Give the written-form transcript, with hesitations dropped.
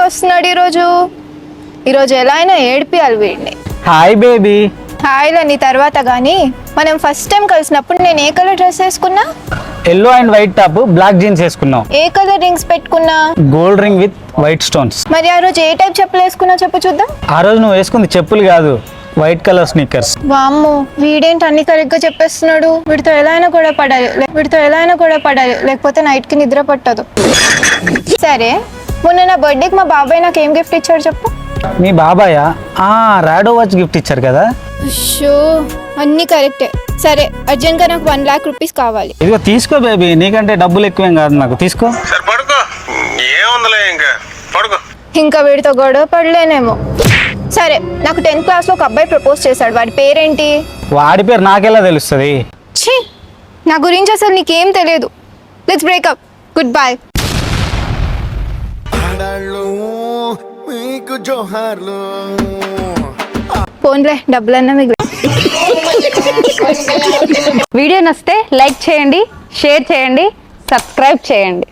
వస్తున్నాడు ఈరోజు ఎలా అయినా ఏడిపియాలి వీడిని. Hi baby. హాయ్లో నీ తర్వాత కానీ మనం ఫస్ట్ టైం కలిసినప్పుడు నేను ఏ కలర్ డ్రెస్ వేసుకున్నా? Yellow and white top, black jeans వేసుకున్నావు. ఏ కలర్ రింగ్స్ పెట్టుకున్నా? Gold ring with white stones. మరి ఆ రోజు ఏ టైప్ చెప్పులు వేసుకున్నా చెప్పు చూద్దాం. ఆ రోజు నువ్వు వేసుకుంది చెప్పులు కాదు, వైట్ కలర్ స్నీకర్స్. వామ్మో, వీడేంటి అన్ని కరెక్ట్ గా చెప్పేస్తున్నాడు. వీడితో ఎలా అయినా కూడా పడాలి, లేకపోతే నైట్ కి నిద్ర పట్టదు. సరే, మొన్న నా బర్త్డేకి మా బాబాయ్ నాకు ఏం గిఫ్ట్ ఇచ్చాడు చెప్పు. మీ బాబాయ్ రాడో వాచ్ గిఫ్ట్ ఇచ్చారు కదా. షో, అన్ని కరెక్టే. సరే, అర్జెంట్ గా నాకు 1 lakh rupees కావాలి. ఇదిగో తీసుకో బేబీ, నీకంటే డబ్బులు ఎక్కువేం కాదు నాకు, తీసుకో. ఇంకా వీడితో గొడవ పడలేనేమో. సరే, నాకు 10th క్లాస్ లో ఒక అబ్బాయి ప్రపోజ్ చేశాడు. వాడి పేరేంటి? వాడి పేరు నాకెలా తెలుస్తుంది? ఛీ, నా గురించి అసలు నీకేం తెలియదు. Let's breakup, good bye. ఫోన్లే, డబ్బులన్నా మీకు. వీడియో నచ్చితే లైక్ చేయండి, షేర్ చేయండి, సబ్స్క్రైబ్ చేయండి.